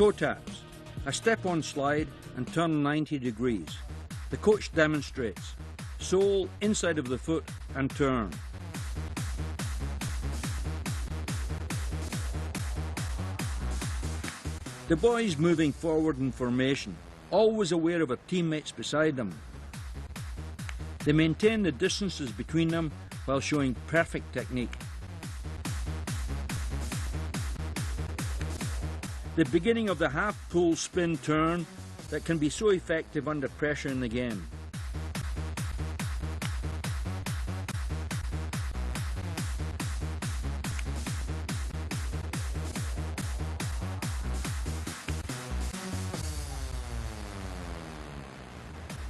Toe taps. A step-on slide and turn 90 degrees. The coach demonstrates. Sole inside of the foot and turn. The boys moving forward in formation, always aware of their teammates beside them. They maintain the distances between them while showing perfect technique. The beginning of the half pull spin turn that can be so effective under pressure in the game.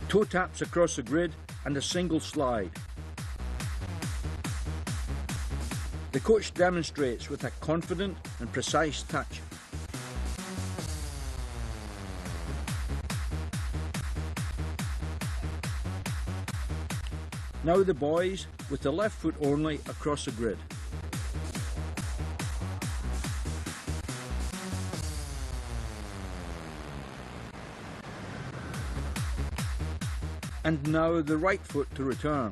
Toe taps across the grid and a single slide. The coach demonstrates with a confident and precise touch. Now the boys with the left foot only across the grid. And now the right foot to return.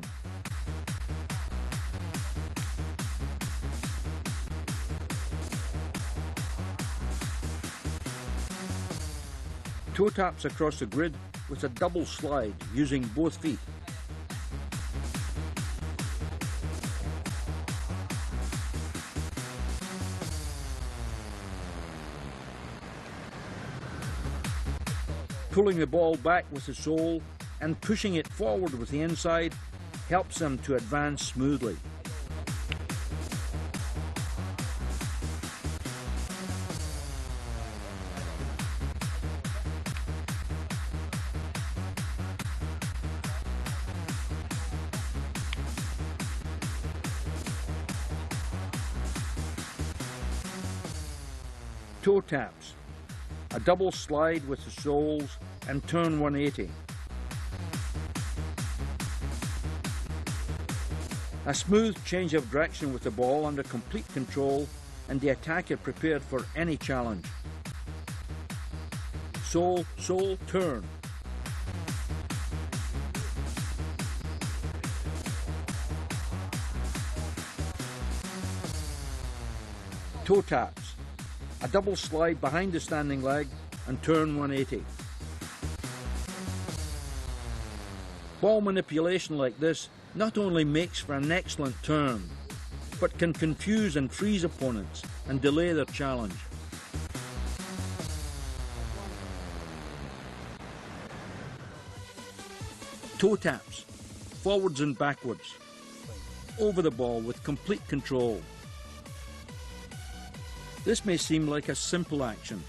Toe taps across the grid with a double slide using both feet. Pulling the ball back with the sole and pushing it forward with the inside helps them to advance smoothly. Toe taps. A double slide with the soles and turn 180. A smooth change of direction with the ball under complete control and the attacker prepared for any challenge. Sole, sole, turn. Toe taps. A double slide behind the standing leg and turn 180. Ball manipulation like this not only makes for an excellent turn, but can confuse and freeze opponents and delay their challenge. Toe taps, forwards and backwards, over the ball with complete control. This may seem like a simple action.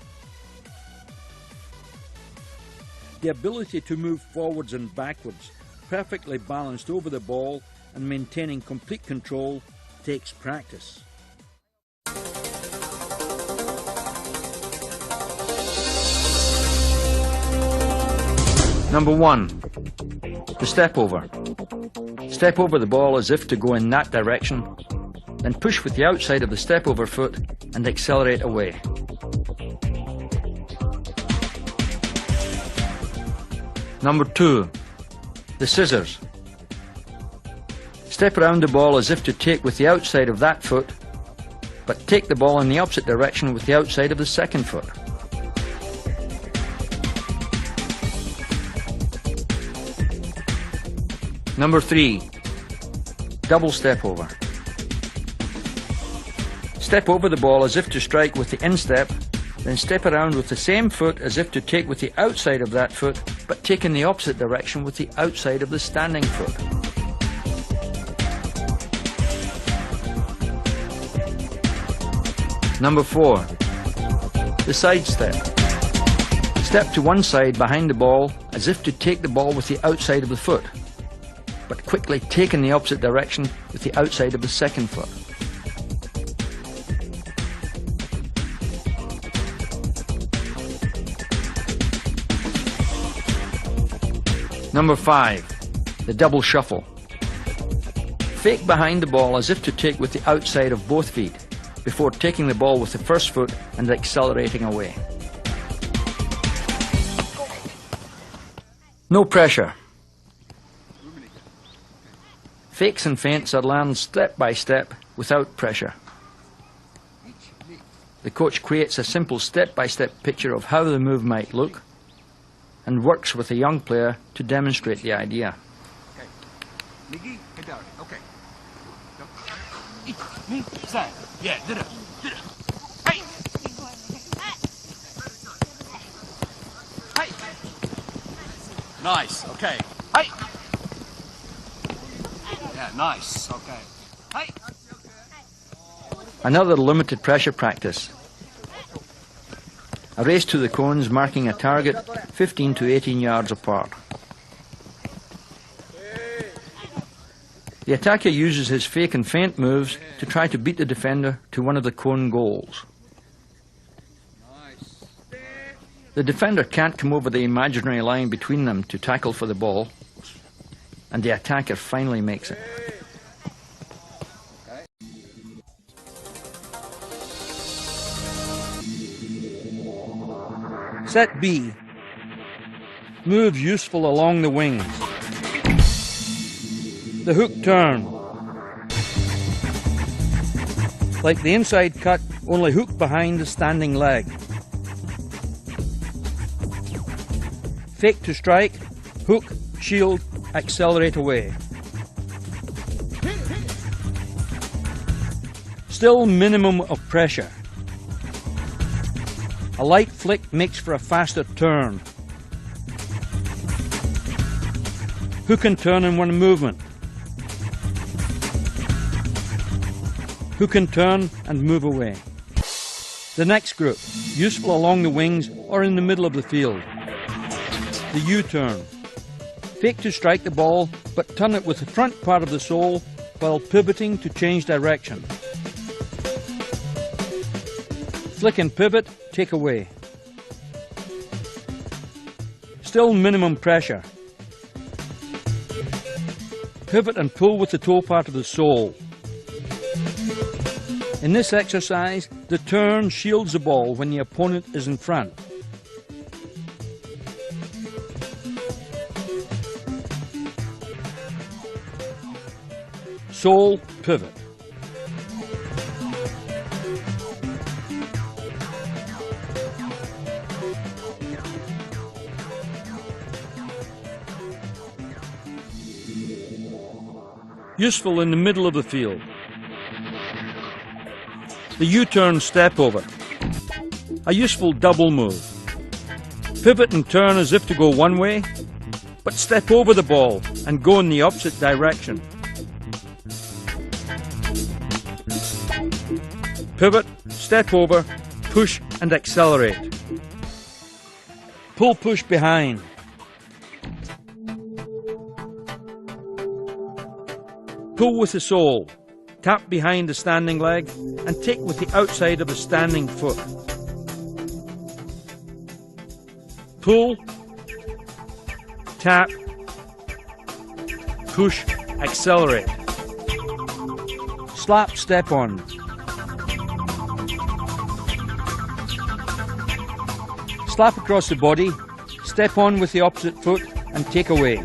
The ability to move forwards and backwards, perfectly balanced over the ball and maintaining complete control, takes practice. Number 1. The step over. Step over the ball as if to go in that direction, then push with the outside of the step over foot and accelerate away. Number 2. The scissors. Step around the ball as if to take with the outside of that foot, but take the ball in the opposite direction with the outside of the second foot. Number 3. Double step over. Step over the ball as if to strike with the instep, then step around with the same foot as if to take with the outside of that foot, but take in the opposite direction with the outside of the standing foot. Number 4. The side step. Step to one side behind the ball as if to take the ball with the outside of the foot, but quickly take in the opposite direction with the outside of the second foot. Number 5. The double shuffle. Fake behind the ball as if to take with the outside of both feet, before taking the ball with the first foot and accelerating away. No pressure. Fakes and feints are learned step by step without pressure. The coach creates a simple step-by-step picture of how the move might look and works with a young player to demonstrate the idea. Okay. Okay. Me, side. Yeah, did it. Hey. Hey. Nice. Okay. Hey. Yeah, nice. Okay. Hey. Another limited pressure practice. A race to the cones marking a target 15 to 18 yards apart. The attacker uses his fake and feint moves to try to beat the defender to one of the cone goals. The defender can't come over the imaginary line between them to tackle for the ball, and the attacker finally makes it. Set B. Move useful along the wings. The hook turn. Like the inside cut, only hook behind the standing leg. Fake to strike, hook, shield, accelerate away. Still minimum of pressure. A light flick makes for a faster turn. Hook and turn in one movement. Hook and turn and move away. The next group, useful along the wings or in the middle of the field. The U-turn. Fake to strike the ball, but turn it with the front part of the sole while pivoting to change direction. Flick and pivot, take away. Still minimum pressure. Pivot and pull with the toe part of the sole. In this exercise, the turn shields the ball when the opponent is in front. Sole, pivot. Useful in the middle of the field. The U-turn step over. A useful double move. Pivot and turn as if to go one way, but step over the ball and go in the opposite direction. Pivot, step over, push and accelerate. Pull push behind. Pull with the sole, tap behind the standing leg and take with the outside of the standing foot. Pull, tap, push, accelerate. Slap, step on. Slap across the body, step on with the opposite foot and take away.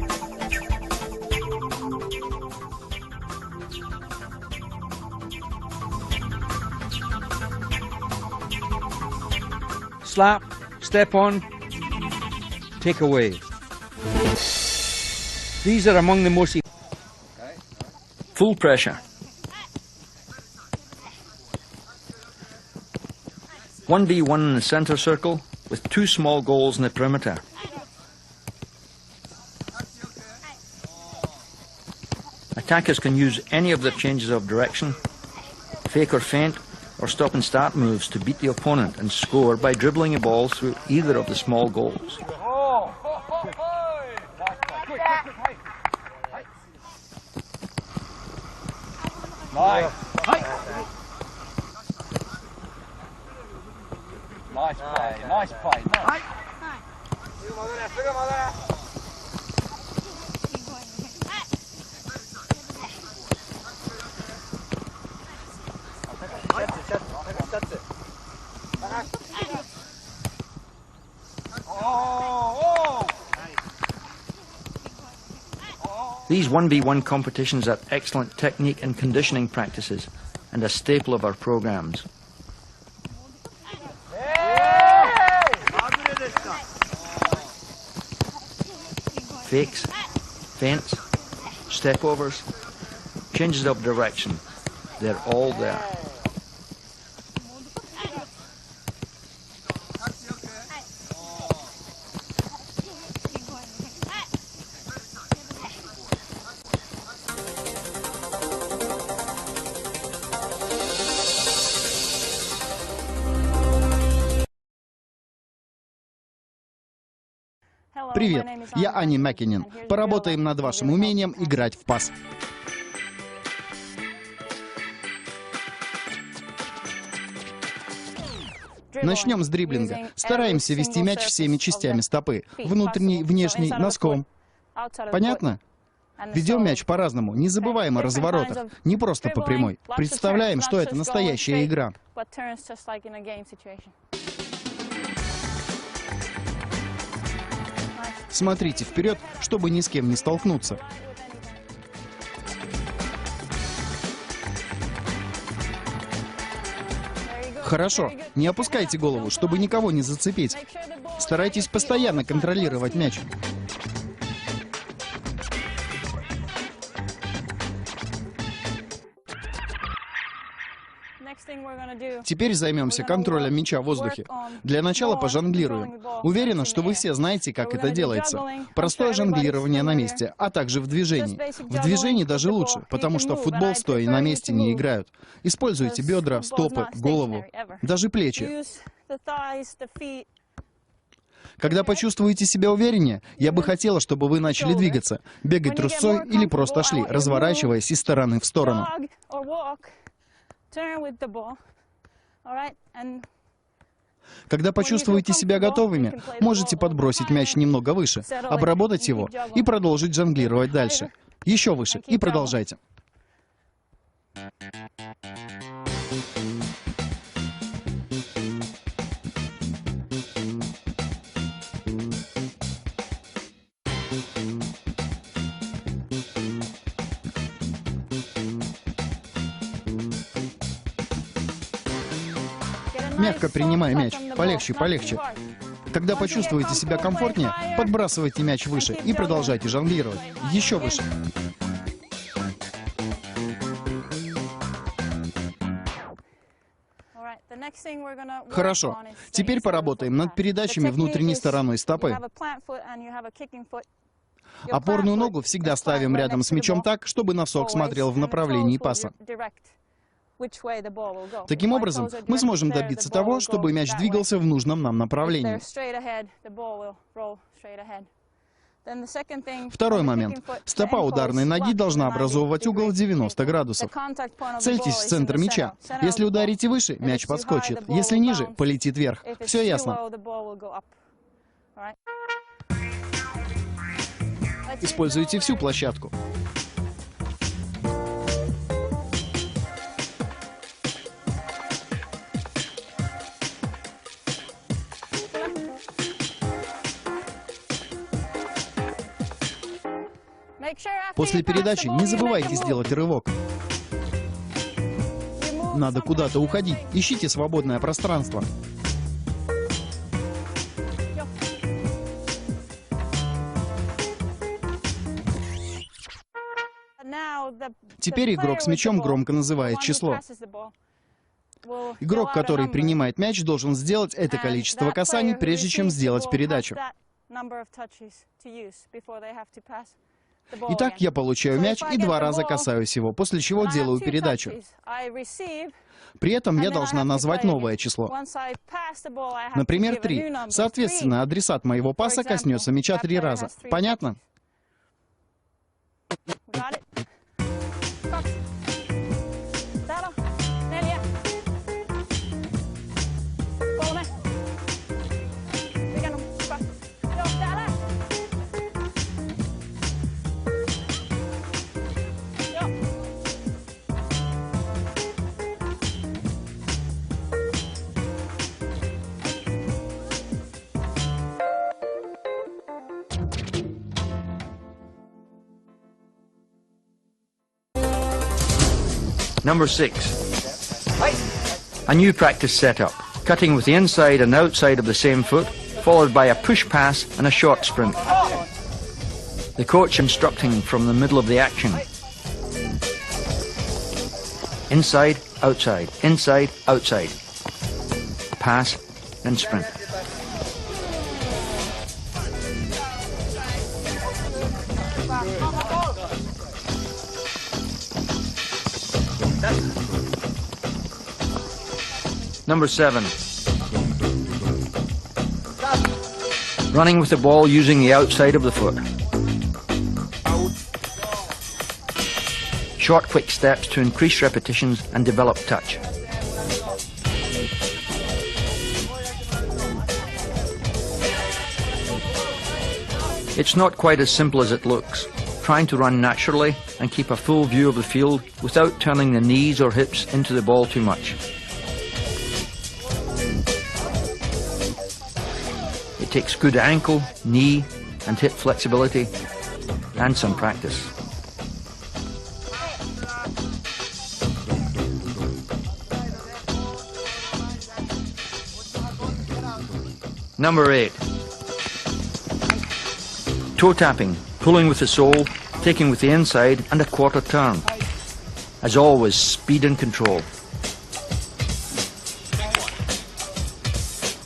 Slap, step on, take away. These are among the most full pressure. 1v1 in the center circle with 2 small goals in the perimeter. Attackers can use any of their changes of direction, fake or feint, or stop and start moves to beat the opponent and score by dribbling a ball through either of the small goals. Nice. Nice play. Nice play. Nice. These 1v1 competitions are excellent technique and conditioning practices and a staple of our programs. Fakes, feints, stepovers, changes of direction, they're all there. Привет, я Ани Макинин. Поработаем над вашим умением играть в пас. Начнем с дриблинга. Стараемся вести мяч всеми частями стопы. Внутренний, внешний, носком. Понятно? Ведем мяч по-разному. Не забываем о разворотах. Не просто по прямой. Представляем, что это настоящая игра. Смотрите вперед, чтобы ни с кем не столкнуться. Хорошо. Не опускайте голову, чтобы никого не зацепить. Старайтесь постоянно контролировать мяч. Теперь займемся контролем мяча в воздухе. Для начала пожонглируем. Уверена, что вы все знаете, как это делается. Простое жонглирование на месте, а также в движении. В движении даже лучше, потому что в футбол стоя на месте не играют. Используйте бедра, стопы, голову, даже плечи. Когда почувствуете себя увереннее, я бы хотела, чтобы вы начали двигаться, бегать трусцой или просто шли, разворачиваясь из стороны в сторону. Когда почувствуете себя готовыми, можете подбросить мяч немного выше, обработать его и продолжить жонглировать дальше. Еще выше и продолжайте. Мягко принимай мяч. Полегче, полегче. Когда почувствуете себя комфортнее, подбрасывайте мяч выше и продолжайте жонглировать. Еще выше. Хорошо. Теперь поработаем над передачами внутренней стороной стопы. Опорную ногу всегда ставим рядом с мячом так, чтобы носок смотрел в направлении паса. Таким образом, мы сможем добиться того, чтобы мяч двигался в нужном нам направлении. Второй момент. Стопа ударной ноги должна образовывать угол в 90 градусов. Цельтесь в центр мяча. Если ударите выше, мяч подскочит. Если ниже, полетит вверх. Все ясно? Используйте всю площадку. После передачи не забывайте сделать рывок. Надо куда-то уходить. Ищите свободное пространство. Теперь игрок с мячом громко называет число. Игрок, который принимает мяч, должен сделать это количество касаний, прежде чем сделать передачу. Итак, я получаю мяч и 2 раза касаюсь его, после чего делаю передачу. При этом я должна назвать новое число. Например, 3. Соответственно, адресат моего паса коснется мяча 3 раза. Понятно? Number 6. A new practice setup. Cutting with the inside and outside of the same foot, followed by a push pass and a short sprint. The coach instructing from the middle of the action. Inside, outside, inside, outside. Pass, then sprint. Number 7. Running with the ball using the outside of the foot. Short, quick steps to increase repetitions and develop touch. It's not quite as simple as it looks. Trying to run naturally and keep a full view of the field without turning the knees or hips into the ball too much. It takes good ankle, knee and hip flexibility and some practice. Number 8. Toe tapping, pulling with the sole, taking with the inside and a quarter turn. As always, speed and control.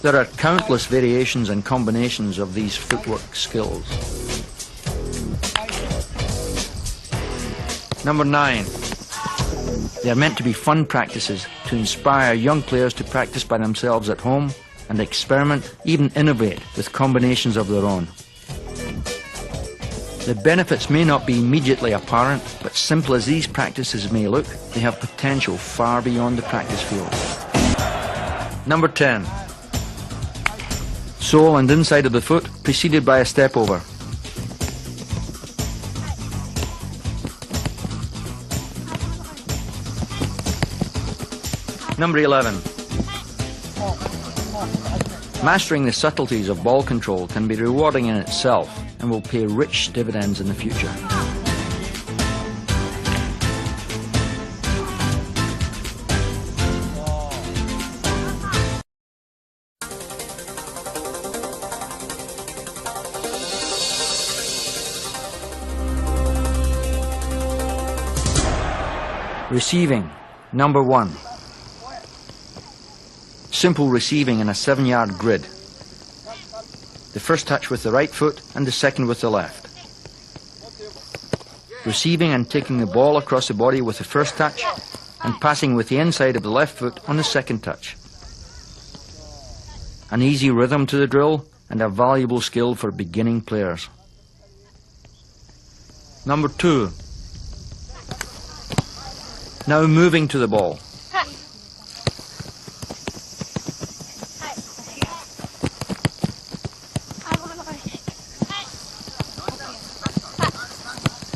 There are countless variations and combinations of these footwork skills. Number 9. They are meant to be fun practices to inspire young players to practice by themselves at home and experiment, even innovate with combinations of their own. The benefits may not be immediately apparent, but simple as these practices may look, they have potential far beyond the practice field. Number 10. Sole and inside of the foot, preceded by a step over. Number 11. Mastering the subtleties of ball control can be rewarding in itself and will pay rich dividends in the future. Receiving, number 1. Simple receiving in a 7-yard grid. The first touch with the right foot and the second with the left. Receiving and taking the ball across the body with the first touch and passing with the inside of the left foot on the second touch. An easy rhythm to the drill and a valuable skill for beginning players. Number 2. Now moving to the ball.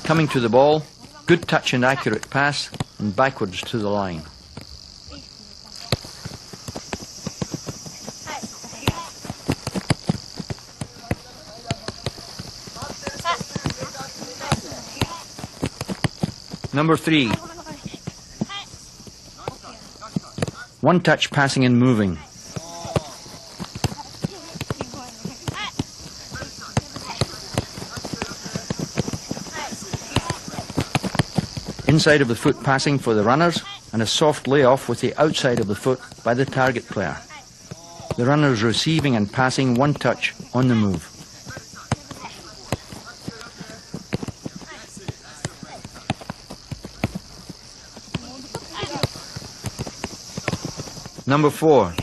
Coming to the ball, good touch and accurate pass, and backwards to the line. Number 3. One touch passing and moving. Inside of the foot passing for the runners and a soft layoff with the outside of the foot by the target player. The runners receiving and passing one touch on the move. Number 4.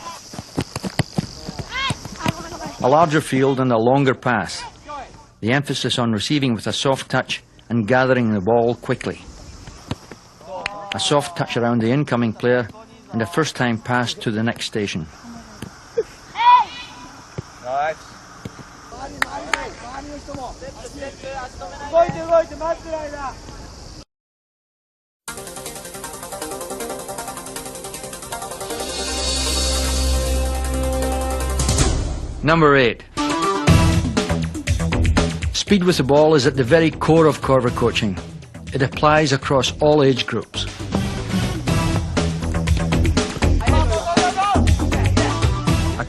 A larger field and a longer pass. The emphasis on receiving with a soft touch and gathering the ball quickly. A soft touch around the incoming player and a first time pass to the next station. Number 8. Speed with the ball is at the very core of Coerver coaching. It applies across all age groups.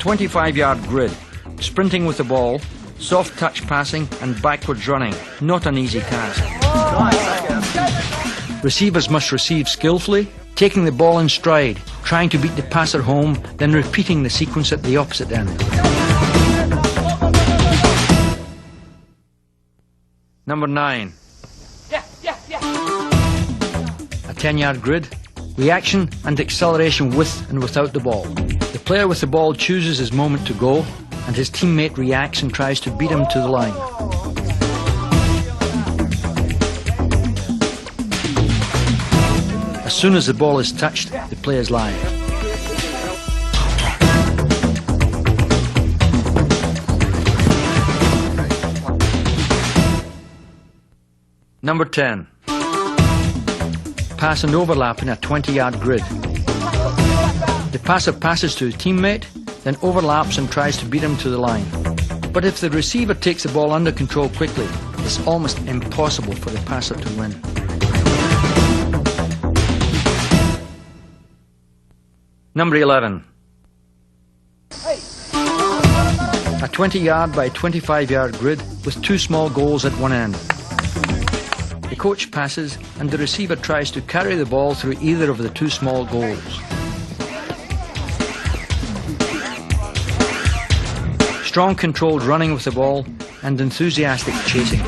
25-yard grid, sprinting with the ball, soft touch passing and backwards running, not an easy task. Receivers must receive skillfully, taking the ball in stride, trying to beat the passer home, then repeating the sequence at the opposite end. Number 9. A 10-yard grid, reaction and acceleration with and without the ball. The player with the ball chooses his moment to go, and his teammate reacts and tries to beat him to the line. As soon as the ball is touched, the play is live. Number 10. Pass and overlap in a 20-yard grid. The passer passes to his teammate, then overlaps and tries to beat him to the line. But if the receiver takes the ball under control quickly, it's almost impossible for the passer to win. Number 11. A 20-yard by 25-yard grid with 2 small goals at one end. The coach passes and the receiver tries to carry the ball through either of the 2 small goals. Strong controlled running with the ball and enthusiastic chasing.